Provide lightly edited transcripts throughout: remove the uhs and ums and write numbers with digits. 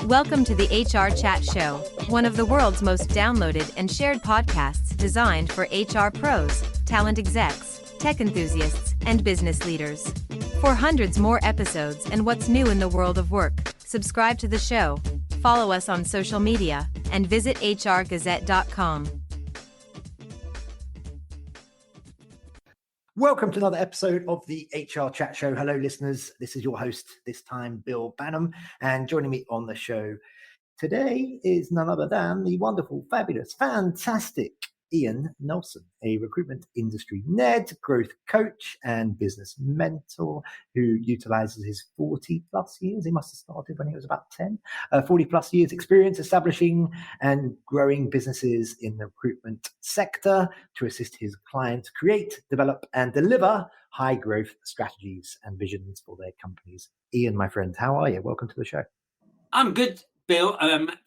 Welcome to the HR Chat Show, one of the world's most downloaded and shared podcasts designed for HR pros, talent execs, tech enthusiasts, and business leaders. For hundreds more episodes and what's new in the world of work, subscribe to the show, follow us on social media, and visit hrgazette.com. Welcome to another episode of the HR Chat Show. Hello, listeners. This is your host, this time, Bill Banham. And joining me on the show today is none other than the wonderful, fabulous, fantastic Ian Knowlson, a recruitment industry nerd, growth coach, and business mentor who utilizes his 40 plus years. He must have started when he was about 10, 40 plus years experience establishing and growing businesses in the recruitment sector to assist his clients create, develop, and deliver high growth strategies and visions for their companies. Ian, my friend, how are you? Welcome to the show. I'm good, Bill.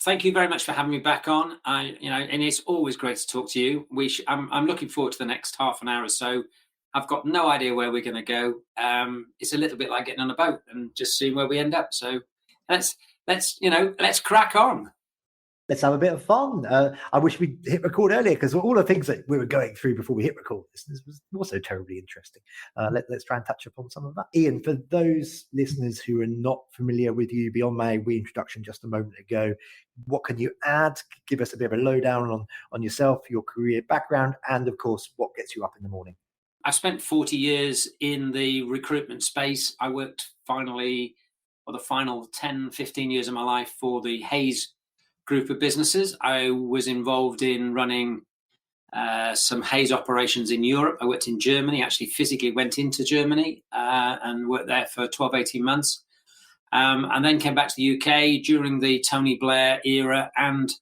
Thank you very much for having me back on. And it's always great to talk to you. I'm looking forward to the next half an hour or so. I've got no idea where we're going to go. It's a little bit like getting on a boat and just seeing where we end up. So let's crack on. Let's have a bit of fun. I wish we'd hit record earlier because all the things that we were going through before we hit record, this was also terribly interesting. Let's try and touch upon some of that. Ian, for those listeners who are not familiar with you beyond my reintroduction just a moment ago, what can you add? Give us a bit of a lowdown on yourself, your career background, and of course, what gets you up in the morning. I spent 40 years in the recruitment space. I worked the final 10, 15 years of my life for the Hays group of businesses. I was involved in running some Hays operations in Europe. I worked in Germany, actually physically went into Germany and worked there for 12, 18 months. And then came back to the UK during the Tony Blair era and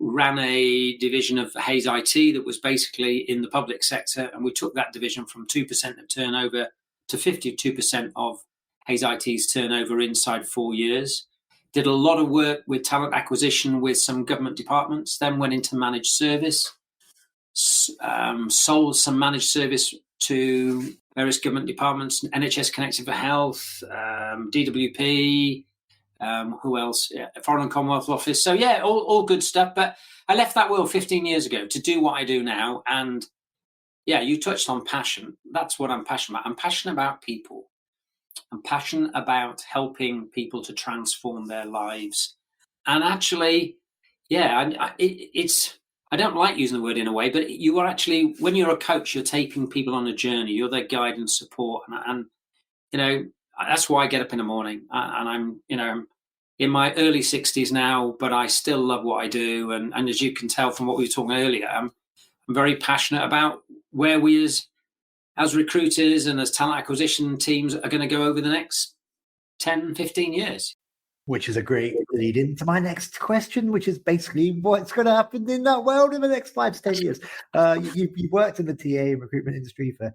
ran a division of Hays IT that was basically in the public sector. And we took that division from 2% of turnover to 52% of Hays IT's turnover inside 4 years. Did a lot of work with talent acquisition with some government departments, then went into managed service, sold some managed service to various government departments, NHS Connected for Health, DWP, who else? Yeah, Foreign and Commonwealth Office. So yeah, all good stuff. But I left that world 15 years ago to do what I do now. And yeah, you touched on passion. That's what I'm passionate about. I'm passionate about people. I'm passionate about helping people to transform their lives. And actually, yeah, I don't like using the word in a way, but you are actually, when you're a coach, you're taking people on a journey. You're their guide and support. And that's why I get up in the morning. And I'm, in my early 60s now, but I still love what I do. And as you can tell from what we were talking earlier, I'm very passionate about where we as recruiters and as talent acquisition teams are going to go over the next 10, 15 years. Which is a great lead into my next question, which is basically what's going to happen in that world in the next 5 to 10 years. You've worked in the TA and recruitment industry for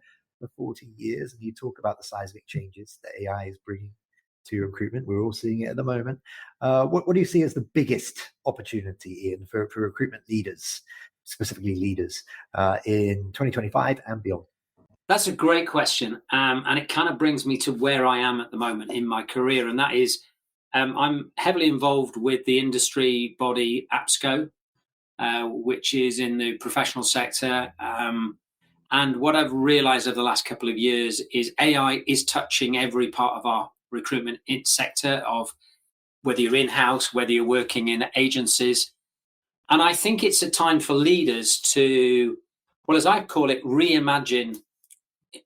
40 years, and you talk about the seismic changes that AI is bringing to recruitment. We're all seeing it at the moment. What do you see as the biggest opportunity, Ian, for recruitment leaders, specifically leaders, in 2025 and beyond? That's a great question. And it kind of brings me to where I am at the moment in my career. And that is, I'm heavily involved with the industry body APSCO, which is in the professional sector. And what I've realized over the last couple of years is AI is touching every part of our recruitment sector, of whether you're in-house, whether you're working in agencies. And I think it's a time for leaders to, well, as I call it, reimagine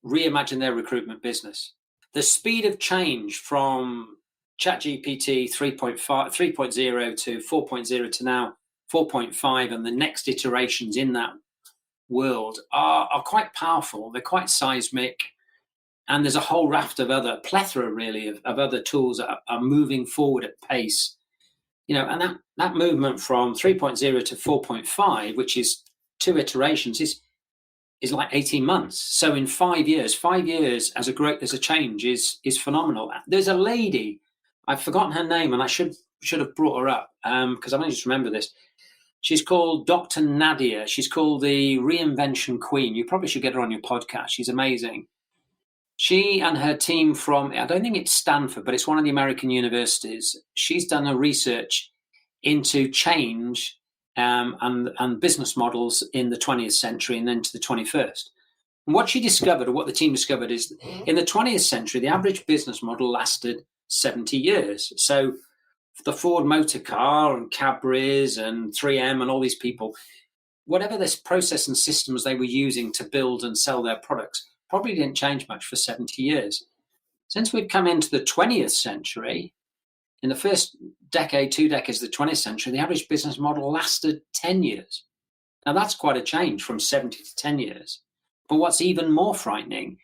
their recruitment business. The speed of change from ChatGPT 3.0 to 4.0 to now 4.5 and the next iterations in that world are quite powerful. They're quite seismic. And there's a whole raft of plethora really of other tools that are moving forward at pace. And that movement from 3.0 to 4.5, which is 2 iterations, is like 18 months. So in 5 years as a change is phenomenal. There's a lady, I've forgotten her name, and I should have brought her up because I only just remember this. She's called Dr. Nadia. She's called the Reinvention Queen. You probably should get her on your podcast. She's amazing. She and her team from, I don't think it's Stanford, but it's one of the American universities. She's done a research into change and business models in the 20th century and then to the 21st. And what she discovered, or what the team discovered, is in the 20th century, the average business model lasted 70 years. So the Ford motor car and Cadbury's and 3M and all these people, whatever this process and systems they were using to build and sell their products, probably didn't change much for 70 years. Since we've come into the 20th century, in the first decade, 2 decades of the 20th century, the average business model lasted 10 years. Now, that's quite a change from 70 to 10 years. But what's even more frightening,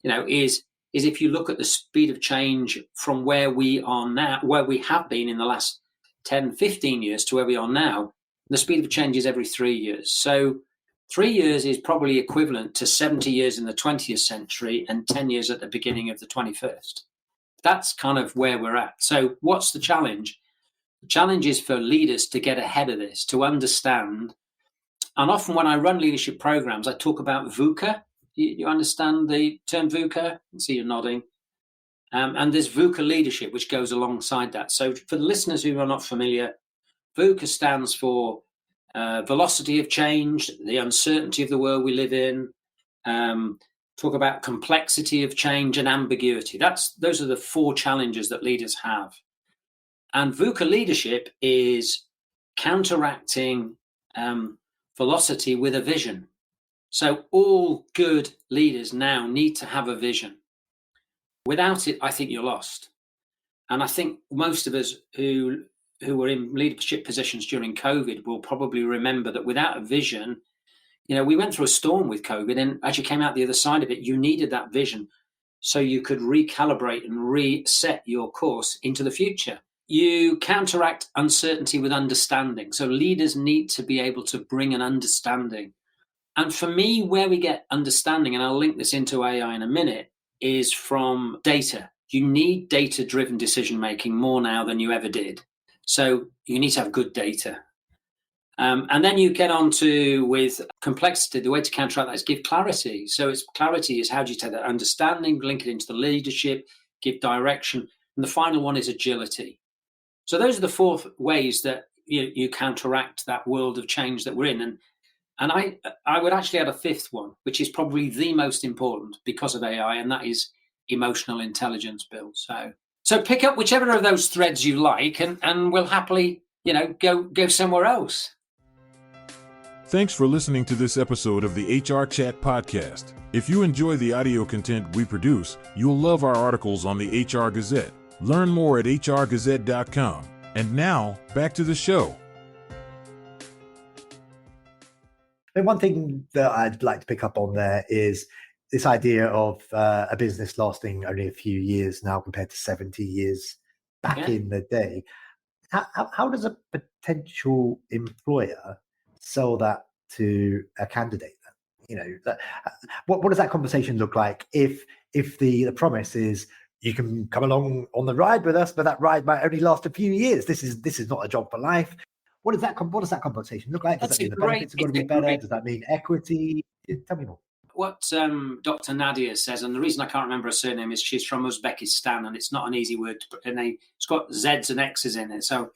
is if you look at the speed of change from where we are now, where we have been in the last 10, 15 years to where we are now, the speed of change is every 3 years. So 3 years is probably equivalent to 70 years in the 20th century and 10 years at the beginning of the 21st. That's kind of where we're at. So what's the challenge? The challenge is for leaders to get ahead of this, to understand. And often when I run leadership programs, I talk about VUCA. You understand the term VUCA? I can see you nodding. And there's VUCA leadership, which goes alongside that. So for the listeners who are not familiar, VUCA stands for velocity of change, the uncertainty of the world we live in, talk about complexity of change and ambiguity. Those are the 4 challenges that leaders have. And VUCA leadership is counteracting velocity with a vision. So all good leaders now need to have a vision. Without it, I think you're lost. And I think most of us who were in leadership positions during COVID will probably remember that without a vision, we went through a storm with COVID, and as you came out the other side of it, you needed that vision so you could recalibrate and reset your course into the future. You counteract uncertainty with understanding. So leaders need to be able to bring an understanding. And for me, where we get understanding, and I'll link this into AI in a minute, is from data. You need data-driven decision-making more now than you ever did. So you need to have good data. And then you get on to, with complexity, the way to counteract that is give clarity. So clarity is how do you take that understanding, link it into the leadership, give direction. And the final one is agility. So those are the 4 ways that you counteract that world of change that we're in. And I would actually add a 5th one, which is probably the most important because of AI, and that is emotional intelligence, Bill. So pick up whichever of those threads you like, and we'll happily, go somewhere else. Thanks for listening to this episode of the HR Chat Podcast. If you enjoy the audio content we produce, you'll love our articles on the HR Gazette. Learn more at hrgazette.com. And now, back to the show. And one thing that I'd like to pick up on there is this idea of a business lasting only a few years now compared to 70 years back in the day. How does a potential employer sell that to a candidate? What does that conversation look like if the promise is you can come along on the ride with us, but that ride might only last a few years? This is not a job for life. What does that conversation look like? Does that mean the benefits are going to be better? Does that mean equity? Tell me more. What Dr. Nadia says, and the reason I can't remember her surname is she's from Uzbekistan, and it's not an easy word, and it's got Z's and X's in it. So,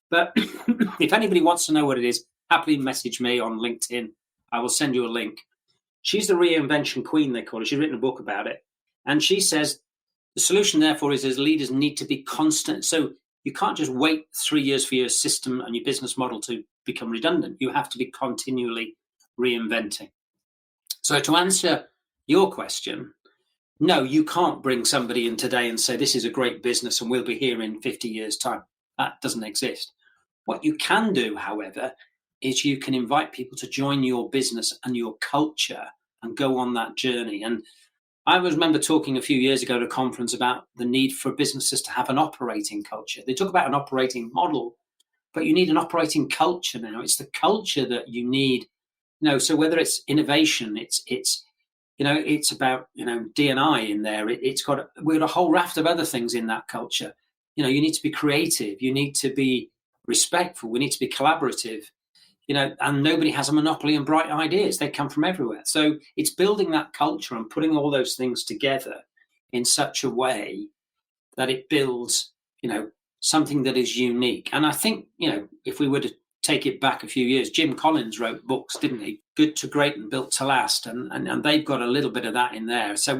but if anybody wants to know what it is, happily message me on LinkedIn. I will send you a link. She's the reinvention queen, they call her. She's written a book about it. And she says the solution, therefore, is leaders need to be constant. So you can't just wait 3 years for your system and your business model to become redundant. You have to be continually reinventing. So to answer your question, no, you can't bring somebody in today and say, this is a great business and we'll be here in 50 years' time. That doesn't exist. What you can do, however, is you can invite people to join your business and your culture and go on that journey. And I remember talking a few years ago at a conference about the need for businesses to have an operating culture. They talk about an operating model, but you need an operating culture now. It's the culture that you need. So whether it's innovation, it's about D&I in there. We've got a whole raft of other things in that culture. You need to be creative. You need to be respectful. We need to be collaborative. And nobody has a monopoly on bright ideas. They come from everywhere. So it's building that culture and putting all those things together in such a way that it builds, something that is unique. And I think, if we were to take it back a few years, Jim Collins wrote books, didn't he? Good to Great and Built to Last. And they've got a little bit of that in there. So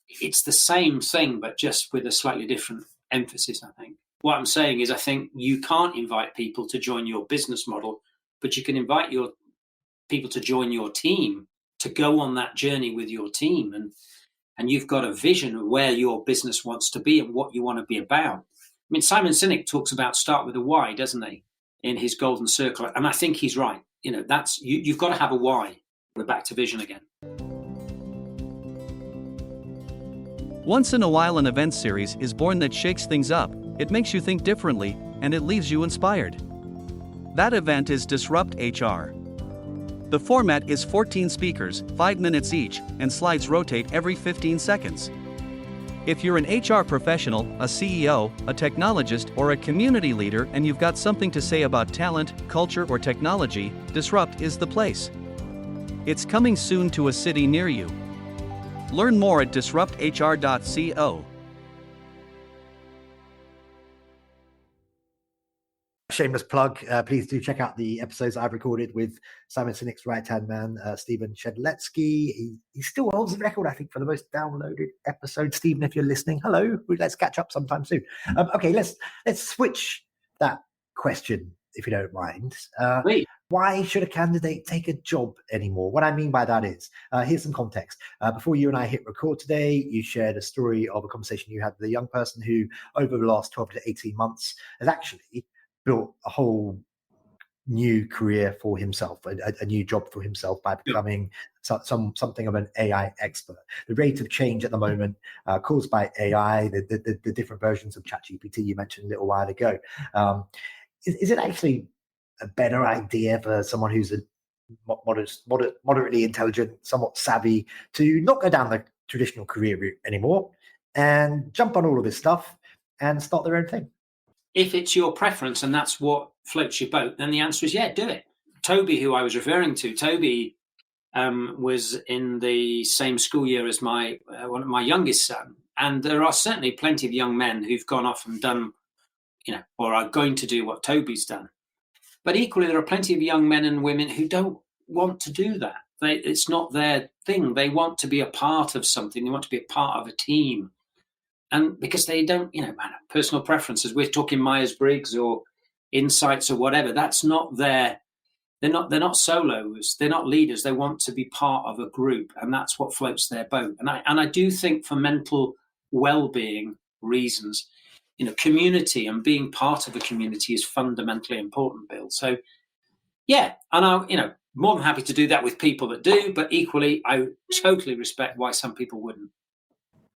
it's the same thing, but just with a slightly different emphasis, I think. What I'm saying is I think you can't invite people to join your business model, but you can invite your people to join your team, to go on that journey with your team. And you've got a vision of where your business wants to be and what you want to be about. I mean, Simon Sinek talks about start with a why, doesn't he, in his golden circle? And I think he's right. That's you've got to have a why. We're back to vision again. Once in a while, an event series is born that shakes things up. It makes you think differently, and it leaves you inspired. That event is Disrupt HR. The format is 14 speakers, 5 minutes each, and slides rotate every 15 seconds. If you're an HR professional, a CEO, a technologist, or a community leader and you've got something to say about talent, culture, or technology, Disrupt is the place. It's coming soon to a city near you. Learn more at disrupthr.co. Shameless plug. Please do check out the episodes I've recorded with Simon Sinek's right-hand man, Stephen Shedletsky. He still holds the record, I think, for the most downloaded episode. Stephen, if you're listening, hello. Let's catch up sometime soon. Okay, let's switch that question, if you don't mind. Why should a candidate take a job anymore? What I mean by that is, here's some context. Before you and I hit record today, you shared a story of a conversation you had with a young person who, over the last 12 to 18 months, has actually built a whole new career for himself, a new job for himself by becoming something of an AI expert. The rate of change at the moment caused by AI, the different versions of ChatGPT you mentioned a little while ago, is it actually a better idea for someone who's a moderately intelligent, somewhat savvy, to not go down the traditional career route anymore and jump on all of this stuff and start their own thing? If it's your preference and that's what floats your boat, then the answer is do it. Toby, who I was referring to, Toby was in the same school year as my youngest son. And there are certainly plenty of young men who've gone off and done, or are going to do what Toby's done. But equally, there are plenty of young men and women who don't want to do that. It's not their thing. They want to be a part of something. They want to be a part of a team. And because they don't, personal preferences, we're talking Myers-Briggs or insights or whatever, that's not they're not solos, they're not leaders, they want to be part of a group, and that's what floats their boat. And I do think for mental well-being reasons, community and being part of a community is fundamentally important, Bill. So and I'm, more than happy to do that with people that do, but equally, I totally respect why some people wouldn't.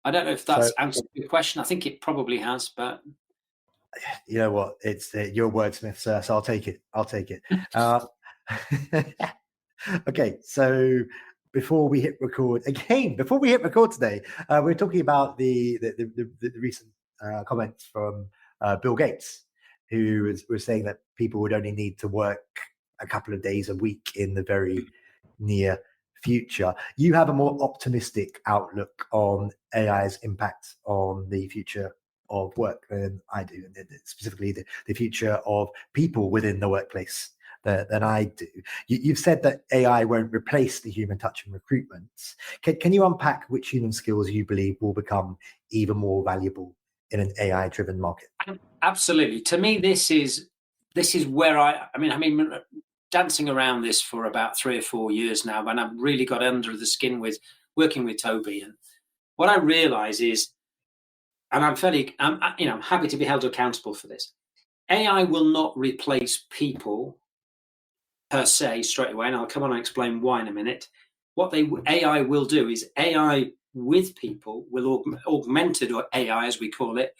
I don't know if that's answered your question. I think it probably has, but you know what? It's your wordsmith, sir. So I'll take it. Okay, so before we hit record today, we're talking about the recent comments from Bill Gates, who was saying that people would only need to work a couple of days a week in the very near future. You have a more optimistic outlook on AI's impact on the future of work than I do, and specifically the future of people within the workplace than I do. You've said that AI won't replace the human touch in recruitment. Can you unpack which human skills you believe will become even more valuable in an AI-driven market? Absolutely. To me, this is where I mean, dancing around this for about 3 or 4 years now, and I've really got under the skin with working with Toby. And what I realize is, and I'm happy to be held accountable for this. AI will not replace people per se straight away, and I'll come on and explain why in a minute. What AI will do is AI with people will augmented, or AI as we call it,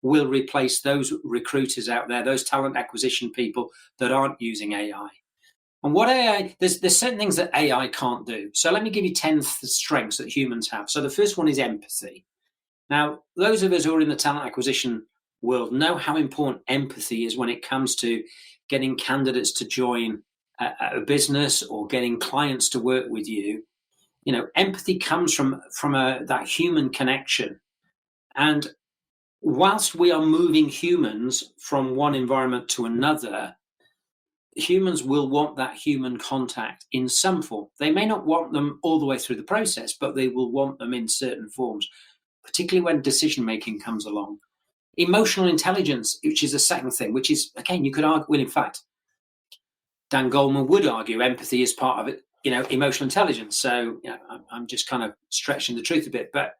will replace those recruiters out there, those talent acquisition people that aren't using AI. And what AI, there's certain things that AI can't do. So let me give you 10 strengths that humans have. So the first one is empathy. Now, those of us who are in the talent acquisition world know how important empathy is when it comes to getting candidates to join a business or getting clients to work with you. Empathy comes from that human connection And whilst we are moving humans from one environment to another, humans will want that human contact in some form. They may not want them all the way through the process, but they will want them in certain forms, particularly when decision making comes along. Emotional intelligence, which is the second thing, which is, again, you could argue, well, in fact, Dan Goleman would argue empathy is part of it, emotional intelligence. So, I'm just kind of stretching the truth a bit. But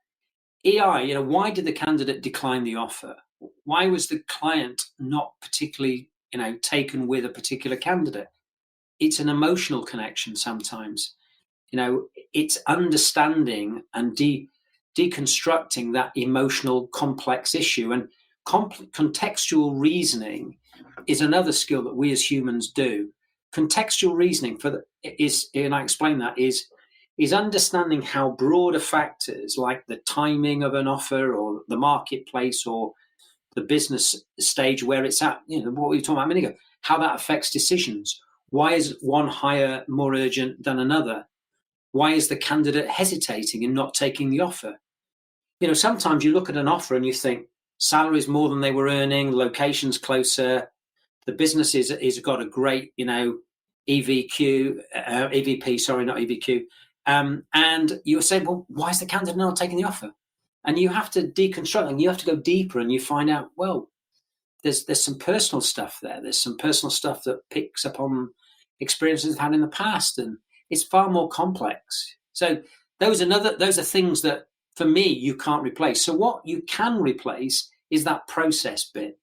EI, why did the candidate decline the offer? Why was the client not particularly, taken with a particular candidate? It's an emotional connection sometimes. It's understanding and deconstructing that emotional complex issue. And contextual reasoning is another skill that we as humans do. Contextual reasoning and I explain that is understanding how broader factors like the timing of an offer or the marketplace or the business stage where it's at, what we were talking about a minute ago, how that affects decisions. Why is one hire more urgent than another? Why is the candidate hesitating and not taking the offer? Sometimes you look at an offer and you think salary's more than they were earning, location's closer, the business is got a great, EVP, sorry, not EVQ. And you're saying, well, why is the candidate not taking the offer? And you have to deconstruct and you have to go deeper and you find out, well, there's some personal stuff there. There's some personal stuff that picks up on experiences they've had in the past, and it's far more complex. So those are things that, for me, you can't replace. So what you can replace is that process bit.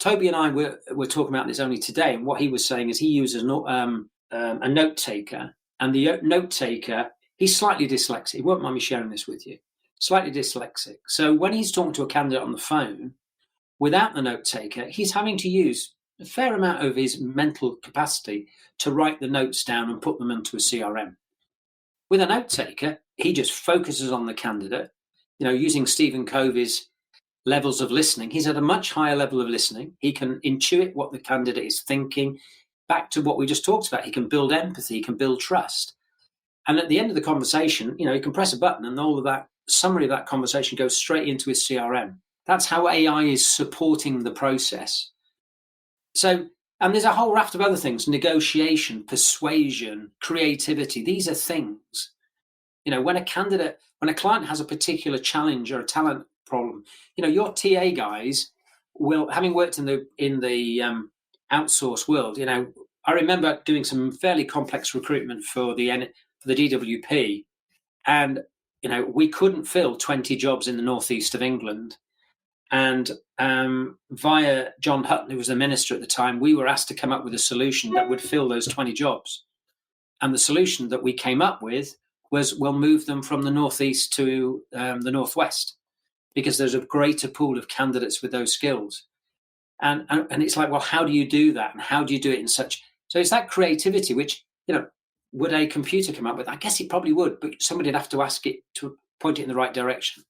Toby and I were talking about this only today, and what he was saying is he uses a note taker, and the note taker, he's slightly dyslexic. He won't mind me sharing this with you. Slightly dyslexic. So when he's talking to a candidate on the phone, without the note taker, he's having to use a fair amount of his mental capacity to write the notes down and put them into a CRM. With a note taker, he just focuses on the candidate, using Stephen Covey's levels of listening. He's at a much higher level of listening. He can intuit what the candidate is thinking. Back to what we just talked about, he can build empathy, he can build trust. And at the end of the conversation, he can press a button and all of that summary of that conversation goes straight into his CRM. That's how AI is supporting the process. So, and there's a whole raft of other things: negotiation, persuasion, creativity. These are things, when a client has a particular challenge or a talent problem, your TA guys will, having worked in the outsource world, I remember doing some fairly complex recruitment for the DWP, and we couldn't fill 20 jobs in the northeast of England. And via John Hutton, who was the minister at the time, we were asked to come up with a solution that would fill those 20 jobs. And the solution that we came up with was, we'll move them from the northeast to the northwest, because there's a greater pool of candidates with those skills. And it's like, well, how do you do that? And how do you do it in such... So it's that creativity, which, would a computer come up with? I guess it probably would, but somebody would have to ask it to point it in the right direction.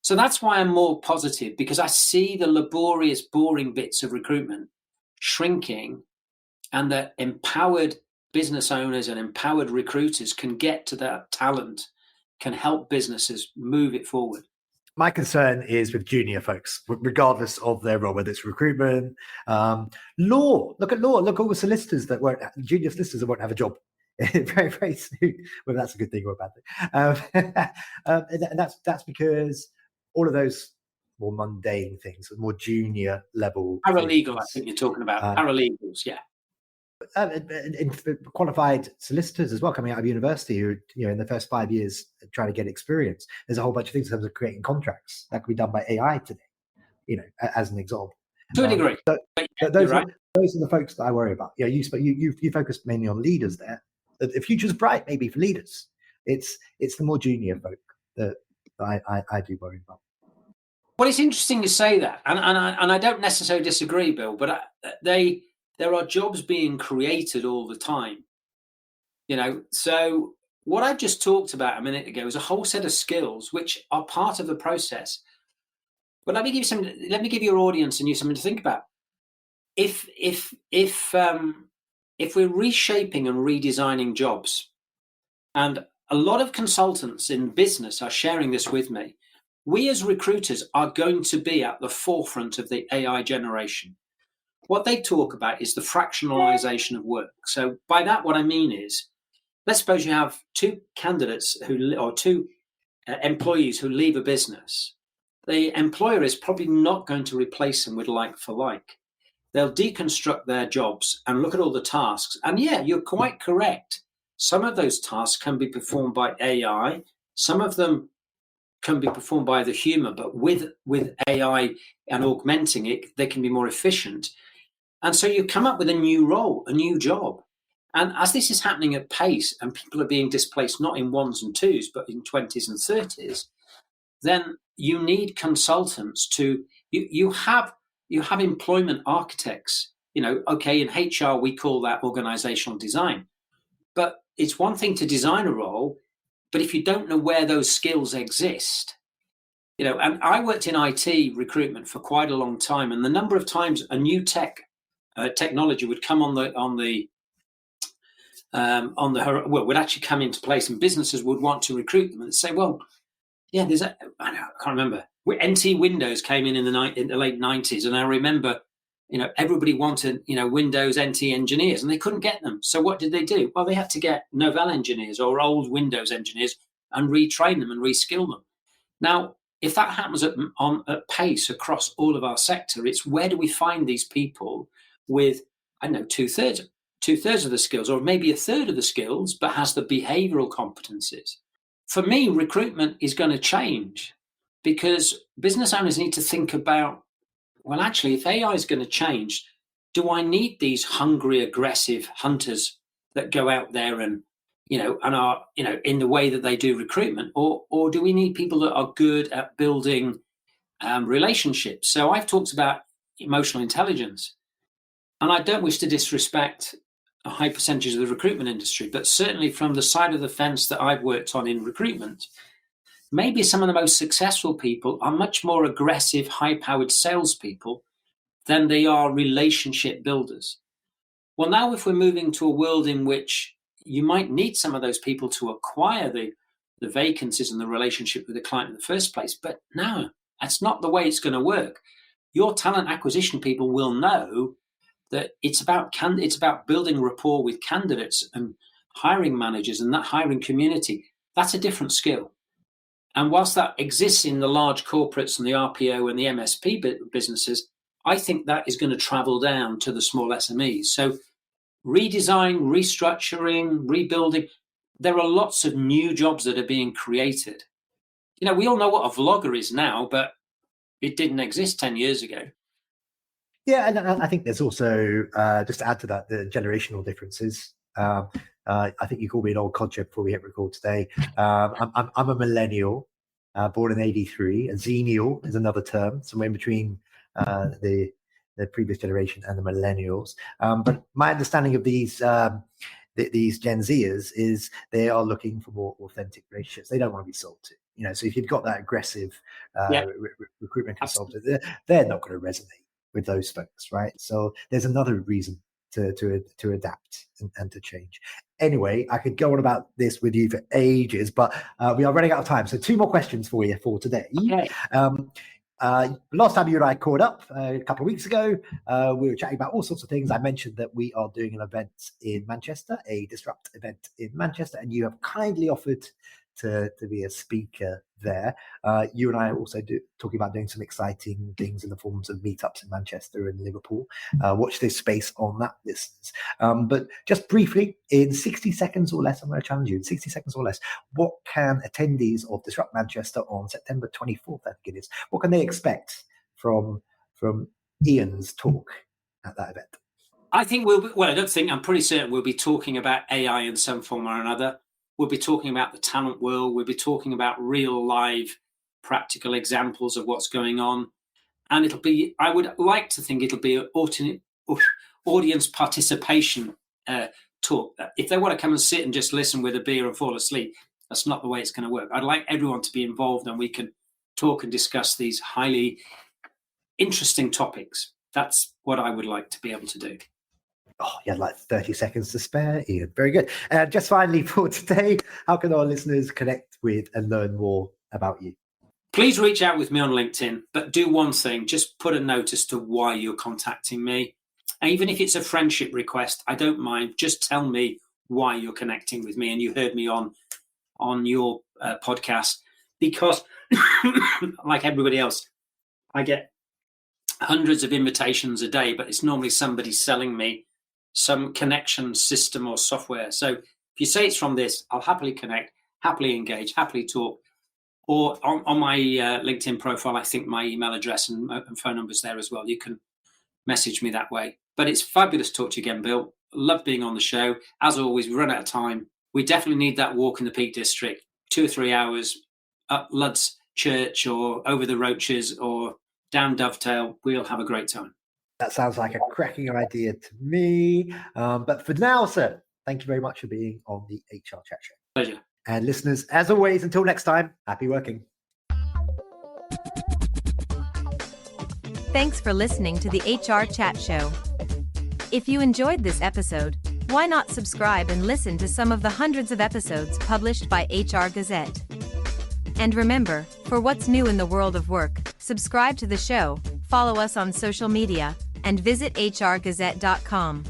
So that's why I'm more positive, because I see the laborious, boring bits of recruitment shrinking, and that empowered business owners and empowered recruiters can get to that talent, can help businesses move it forward. My concern is with junior folks, regardless of their role, whether it's recruitment, law. Look at law. Look at all the solicitors junior solicitors that won't have a job very, very soon. Whether that's a good thing or a bad thing. And that's because all of those more mundane things, more junior level. Paralegal, I think you're talking about. Paralegals, yeah. And qualified solicitors as well, coming out of university, who in the first 5 years trying to get experience. There's a whole bunch of things in terms of creating contracts that can be done by AI today, as an example. To a degree. Those are the folks that I worry about. You focus mainly on leaders there. The future's bright, maybe, for leaders. It's the more junior folk that I do worry about. Well, it's interesting you say that, and I don't necessarily disagree, Bill, but there are jobs being created all the time. So what I just talked about a minute ago is a whole set of skills which are part of the process. But let me give your audience and you something to think about. If we're reshaping and redesigning jobs, and a lot of consultants in business are sharing this with me, we as recruiters are going to be at the forefront of the AI generation. What they talk about is the fractionalization of work. So by that, what I mean is, let's suppose you have two candidates or two employees who leave a business. The employer is probably not going to replace them with like for like. They'll deconstruct their jobs and look at all the tasks. And yeah, you're quite correct. Some of those tasks can be performed by AI. Some of them can be performed by the human, but with AI and augmenting it, they can be more efficient. And so you come up with a new role, a new job. And as this is happening at pace and people are being displaced not in ones and twos, but in 20s and 30s, then you need consultants to, you have employment architects. Okay, in HR, we call that organizational design. But it's one thing to design a role, but if you don't know where those skills exist, and I worked in IT recruitment for quite a long time, and the number of times a new technology would come would actually come into place, and businesses would want to recruit them and say, well, yeah, I can't remember. NT Windows came in the late 90s, and I remember, everybody wanted, Windows NT engineers, and they couldn't get them. So what did they do? Well, they had to get Novell engineers or old Windows engineers and retrain them and reskill them. Now, if that happens at pace across all of our sector, it's where do we find these people with, two-thirds of the skills, or maybe a third of the skills, but has the behavioral competencies. For me, recruitment is going to change because business owners need to think about, well, actually, if AI is going to change, do I need these hungry, aggressive hunters that go out there and are, in the way that they do recruitment, or do we need people that are good at building relationships? So I've talked about emotional intelligence, and I don't wish to disrespect a high percentage of the recruitment industry, but certainly from the side of the fence that I've worked on in recruitment, maybe some of the most successful people are much more aggressive, high-powered salespeople than they are relationship builders. Well, now if we're moving to a world in which you might need some of those people to acquire the vacancies and the relationship with the client in the first place, but no, that's not the way it's going to work. Your talent acquisition people will know that it's about building rapport with candidates and hiring managers and that hiring community. That's a different skill. And whilst that exists in the large corporates and the RPO and the MSP businesses, I think that is going to travel down to the small SMEs. So redesign, restructuring, rebuilding, there are lots of new jobs that are being created. We all know what a vlogger is now, but it didn't exist 10 years ago. Yeah, and I think there's also, just to add to that, the generational differences. I think you called me an old codger before we hit record today. I'm a millennial, born in '83. A xennial is another term, somewhere in between the previous generation and the millennials. But my understanding of these Gen Zers is they are looking for more authentic relationships. They don't want to be sold to. So if you've got that aggressive recruitment consultant, they're not going to resonate with those folks, right? So there's another reason to adapt and to change. Anyway, I could go on about this with you for ages, but we are running out of time. So 2 more questions for you for today. Okay. Last time you and I caught up a couple of weeks ago, we were chatting about all sorts of things. I mentioned that we are doing an event in Manchester, a Disrupt event in Manchester, and you have kindly offered to be a speaker there. You and I are also talking about doing some exciting things in the forms of meetups in Manchester and Liverpool. Watch this space on that, listeners. But just briefly, in 60 seconds or less, I'm going to challenge you, in 60 seconds or less, what can attendees of Disrupt Manchester on September 24th, I think it is, what can they expect from Ian's talk at that event? I think I'm pretty certain we'll be talking about AI in some form or another. We'll be talking about the talent world. We'll be talking about real live practical examples of what's going on. And I would like to think it'll be an audience participation talk. If they want to come and sit and just listen with a beer and fall asleep, that's not the way it's going to work. I'd like everyone to be involved and we can talk and discuss these highly interesting topics. That's what I would like to be able to do. Oh, you had like 30 seconds to spare, Ian. Very good. Just finally for today, how can our listeners connect with and learn more about you? please reach out with me on LinkedIn, but do one thing, just put a note as to why you're contacting me. And even if it's a friendship request, I don't mind. Just tell me why you're connecting with me and you heard me on your podcast, because like everybody else, I get hundreds of invitations a day, but it's normally somebody selling me some connection system or software. So if you say it's from this, I'll happily connect, happily engage, happily talk. Or on my LinkedIn profile, I think my email address and phone number's there as well. You can message me that way. But it's fabulous to talk to you again, Bill. Love being on the show. As always, we run out of time. We definitely need that walk in the Peak District, 2 or 3 hours up Lud's Church or over the Roaches or down Dovetail. We'll have a great time. That sounds like a cracking idea to me. But for now, sir, thank you very much for being on the HR Chat Show. Pleasure. And listeners, as always, until next time, happy working. Thanks for listening to the HR Chat Show. If you enjoyed this episode, why not subscribe and listen to some of the hundreds of episodes published by HR Gazette? And remember, for what's new in the world of work, subscribe to the show, follow us on social media, and visit hrgazette.com.